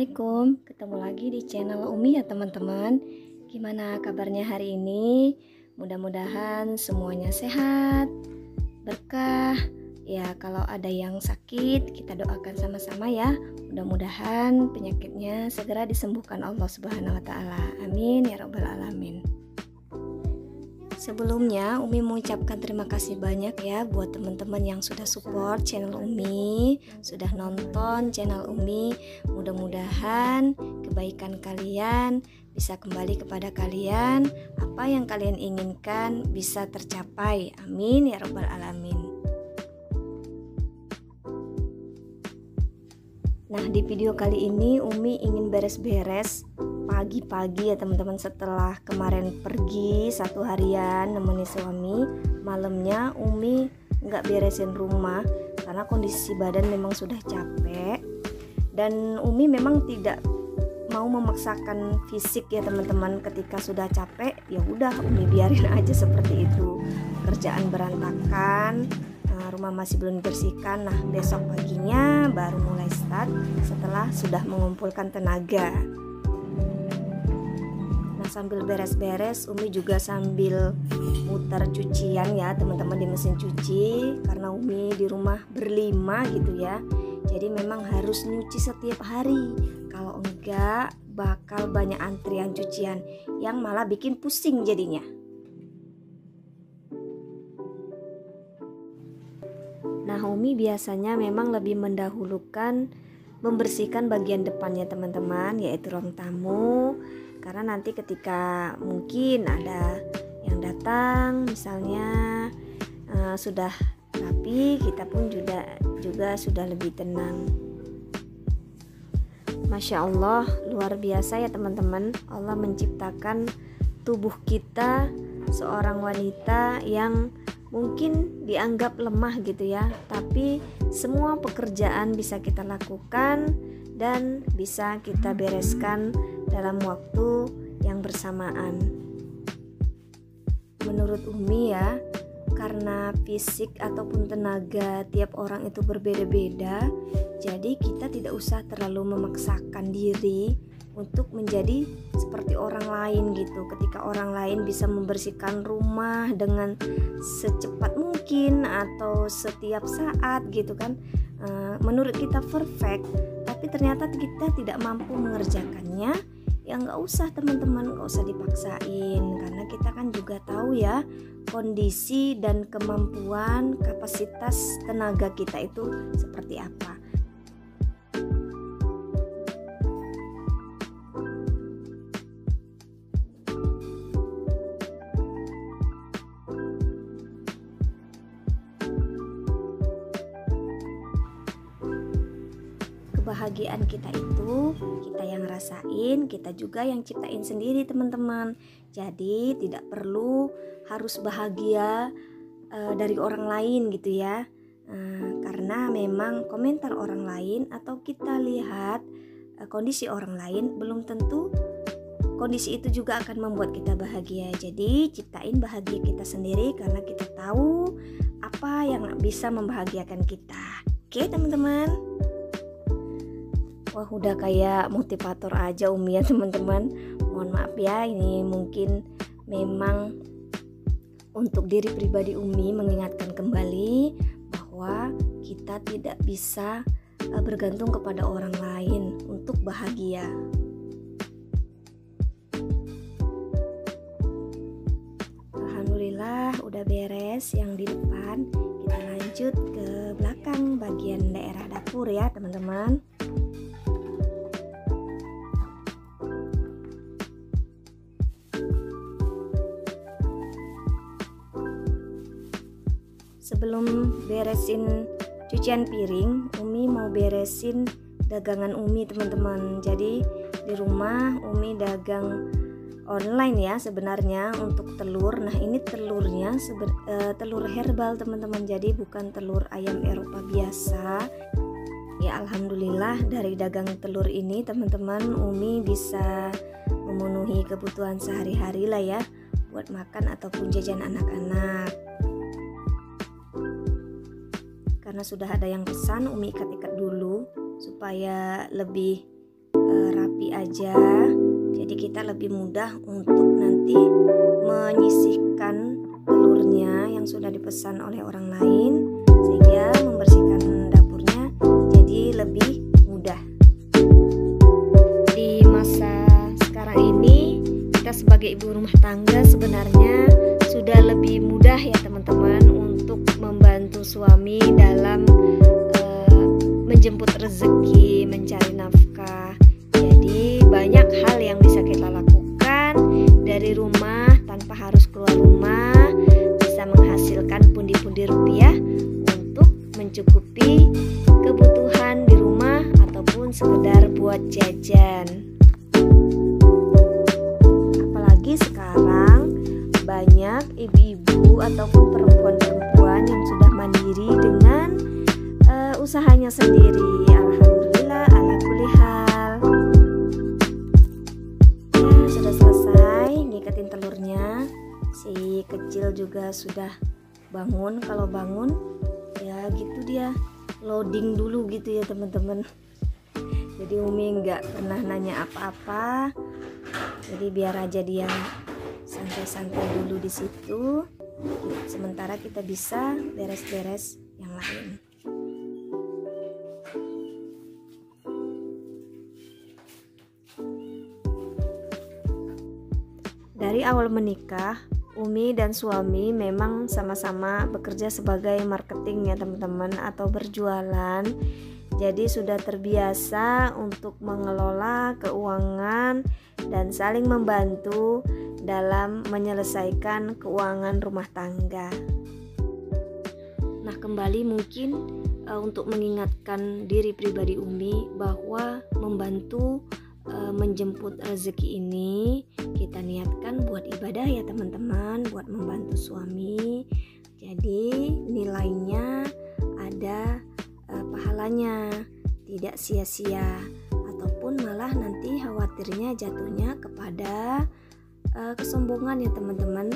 Assalamualaikum, ketemu lagi di channel Umi ya teman-teman. Gimana kabarnya hari ini? Mudah-mudahan semuanya sehat, berkah. Ya kalau ada yang sakit kita doakan sama-sama ya. Mudah-mudahan penyakitnya segera disembuhkan Allah Subhanahu wa taala. Amin ya rabbal alamin. Sebelumnya Umi mengucapkan terima kasih banyak ya buat teman-teman yang sudah support channel Umi, sudah nonton channel Umi. Mudah-mudahan kebaikan kalian bisa kembali kepada kalian, apa yang kalian inginkan bisa tercapai. Amin ya rabbal alamin. Nah, di video kali ini Umi ingin beres-beres pagi-pagi ya teman-teman, setelah kemarin pergi satu harian nemeni suami. Malamnya Umi nggak beresin rumah karena kondisi badan memang sudah capek, dan Umi memang tidak mau memaksakan fisik ya teman-teman. Ketika sudah capek ya udah Umi biarin aja seperti itu. Kerjaan berantakan, rumah masih belum dibersihkan. Nah, besok paginya baru mulai start setelah sudah mengumpulkan tenaga. Nah, sambil beres-beres Umi juga sambil muter cucian ya teman-teman di mesin cuci, karena Umi di rumah berlima gitu ya. Jadi memang harus nyuci setiap hari. Kalau enggak bakal banyak antrian cucian yang malah bikin pusing jadinya. Nah, Umi biasanya memang lebih mendahulukan membersihkan bagian depannya teman-teman, yaitu ruang tamu. Karena nanti ketika mungkin ada yang datang misalnya sudah rapi, kita pun juga sudah lebih tenang. Masya Allah, luar biasa ya teman-teman. Allah menciptakan tubuh kita seorang wanita yang mungkin dianggap lemah gitu ya, tapi semua pekerjaan bisa kita lakukan dan bisa kita bereskan dalam waktu yang bersamaan. Menurut Umi ya, karena fisik ataupun tenaga tiap orang itu berbeda-beda, jadi kita tidak usah terlalu memaksakan diri untuk menjadi seperti orang lain gitu. Ketika orang lain bisa membersihkan rumah dengan secepat mungkin atau setiap saat gitu kan, menurut kita perfect, tapi ternyata kita tidak mampu mengerjakannya, ya nggak usah teman-teman, nggak usah dipaksain, karena kita kan juga tahu ya kondisi dan kemampuan kapasitas tenaga kita itu seperti apa. Kebahagiaan kita itu kita yang rasain, kita juga yang ciptain sendiri teman-teman. Jadi tidak perlu harus bahagia dari orang lain gitu ya, karena memang komentar orang lain atau kita lihat kondisi orang lain belum tentu kondisi itu juga akan membuat kita bahagia. Jadi ciptain bahagia kita sendiri karena kita tahu apa yang bisa membahagiakan kita. Oke teman-teman. Wah, udah kayak motivator aja Umi ya teman-teman. Mohon maaf ya, ini mungkin memang untuk diri pribadi Umi mengingatkan kembali bahwa kita tidak bisa bergantung kepada orang lain untuk bahagia. Alhamdulillah udah beres yang di depan. Kita lanjut ke belakang bagian daerah dapur ya teman-teman. Sebelum beresin cucian piring, Umi mau beresin dagangan Umi teman-teman. Jadi di rumah Umi dagang online ya sebenarnya untuk telur. Nah, ini telurnya telur herbal teman-teman, jadi bukan telur ayam Eropa biasa. Ya alhamdulillah dari dagang telur ini teman-teman Umi bisa memenuhi kebutuhan sehari-hari lah ya, buat makan ataupun jajan anak-anak. Karena sudah ada yang pesan, Umi ikat-ikat dulu supaya lebih aja. Jadi kita lebih mudah untuk nanti menyisihkan telurnya yang sudah dipesan oleh orang lain, sehingga membersihkan dapurnya jadi lebih mudah. Di masa sekarang ini kita sebagai ibu rumah tangga sebenarnya sudah lebih mudah ya teman-teman untuk membantu suami dalam menjemput rezeki, mencari nafkah. Jadi banyak hal yang bisa kita lakukan dari rumah tanpa harus keluar rumah, bisa menghasilkan pundi-pundi rupiah untuk mencukupi kebutuhan di rumah ataupun sekedar buat jajan. Apalagi sekarang banyak ibu-ibu ataupun perempuan-perempuan yang sudah mandiri dengan usahanya sendiri. Alhamdulillah, ala kulli hal. Ya, sudah selesai ngiketin telurnya. Si kecil juga sudah bangun. Kalau bangun ya gitu dia loading dulu gitu ya teman-teman. Jadi Umi nggak pernah nanya apa-apa. Jadi biar aja dia santai-santai dulu di situ. Sementara kita bisa beres-beres yang lain. Dari awal menikah, Umi dan suami memang sama-sama bekerja sebagai marketing ya teman-teman, atau berjualan. Jadi sudah terbiasa untuk mengelola keuangan dan saling membantu dalam menyelesaikan keuangan rumah tangga. Nah, kembali mungkin untuk mengingatkan diri pribadi Umi bahwa membantu menjemput rezeki ini kita niatkan buat ibadah ya teman-teman, buat membantu suami. Jadi nilainya ada pahalanya, tidak sia-sia, ataupun malah nanti khawatirnya jatuhnya kepada kesombongan ya teman-teman.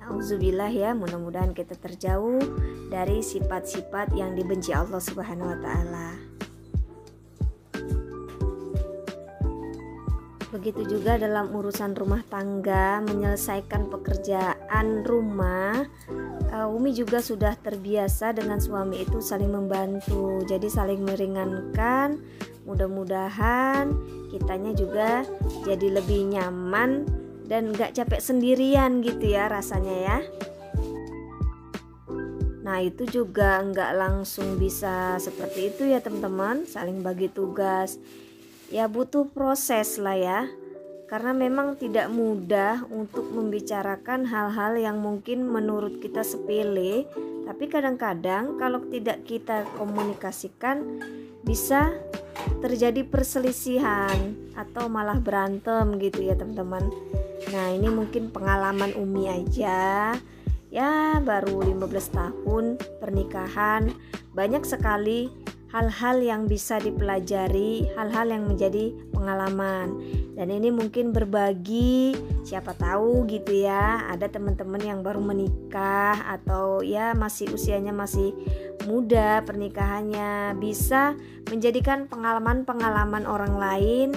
Nauzubillah ya, mudah-mudahan kita terjauh dari sifat-sifat yang dibenci Allah Subhanahu wa taala. Begitu juga dalam urusan rumah tangga, menyelesaikan pekerjaan rumah. Umi juga sudah terbiasa dengan suami itu saling membantu, jadi saling meringankan. Mudah-mudahan kitanya juga jadi lebih nyaman dan gak capek sendirian gitu ya rasanya ya. Nah itu juga nggak langsung bisa seperti itu ya teman-teman, saling bagi tugas. Ya butuh proses lah ya, karena memang tidak mudah untuk membicarakan hal-hal yang mungkin menurut kita sepele, tapi kadang-kadang kalau tidak kita komunikasikan bisa terjadi perselisihan atau malah berantem gitu ya teman-teman. Nah ini mungkin pengalaman Umi aja ya, baru 15 tahun pernikahan, banyak sekali hal-hal yang bisa dipelajari, hal-hal yang menjadi pengalaman. Dan ini mungkin berbagi, siapa tahu gitu ya, ada teman-teman yang baru menikah atau ya masih usianya masih muda pernikahannya, bisa menjadikan pengalaman-pengalaman orang lain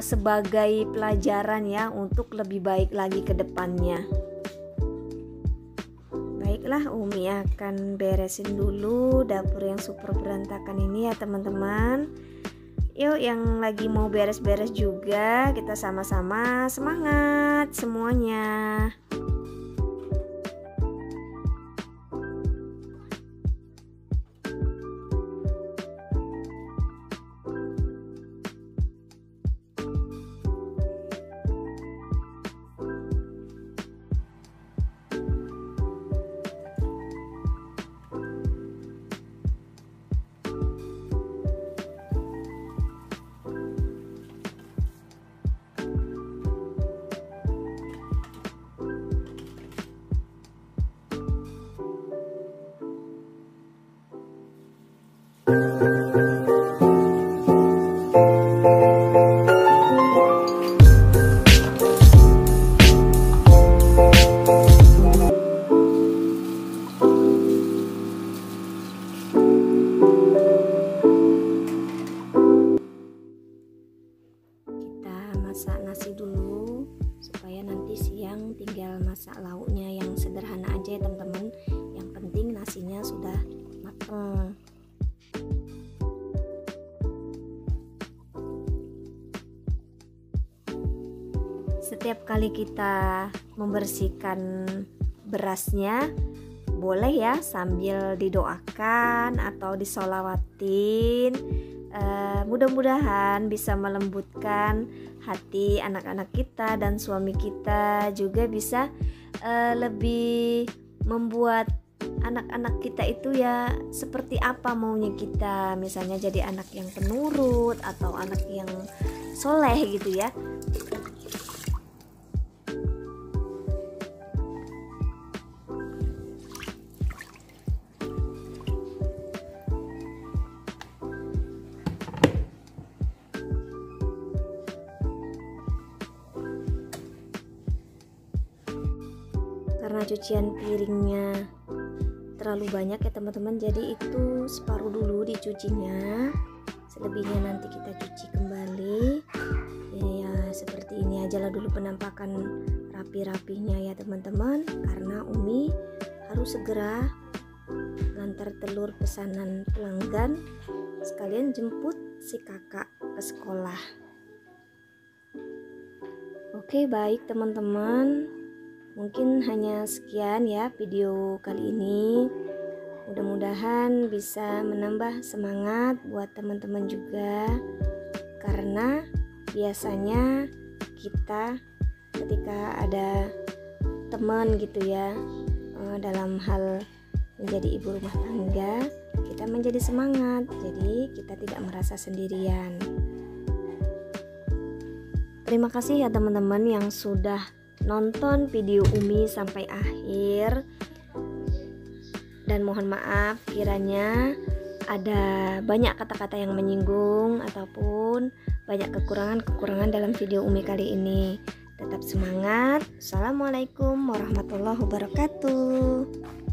sebagai pelajaran ya untuk lebih baik lagi ke depannya. Baiklah, Umi akan beresin dulu dapur yang super berantakan ini ya teman-teman. Yuk yang lagi mau beres-beres juga, kita sama-sama semangat semuanya. sederhana aja ya teman-teman. Yang penting nasinya sudah matang. Setiap kali kita membersihkan berasnya, boleh ya sambil didoakan atau disolawatin. Mudah-mudahan bisa melembutkan hati anak-anak kita dan suami kita, juga bisa lebih membuat anak-anak kita itu ya seperti apa maunya kita, misalnya jadi anak yang penurut atau anak yang soleh gitu ya. Karena cucian piringnya terlalu banyak ya teman-teman, jadi itu separuh dulu dicucinya, selebihnya nanti kita cuci kembali. Ya seperti ini aja lah dulu penampakan rapi-rapinya ya teman-teman, karena Umi harus segera ngantar telur pesanan pelanggan sekalian jemput si kakak ke sekolah. Oke, baik teman-teman, mungkin hanya sekian ya video kali ini. Mudah-mudahan bisa menambah semangat buat teman-teman juga, karena biasanya kita ketika ada teman gitu ya dalam hal menjadi ibu rumah tangga, kita menjadi semangat, jadi kita tidak merasa sendirian. Terima kasih ya teman-teman yang sudah nonton video Umi sampai akhir, dan mohon maaf kiranya ada banyak kata-kata yang menyinggung ataupun banyak kekurangan dalam video Umi kali ini. Tetap semangat. Assalamualaikum warahmatullahi wabarakatuh.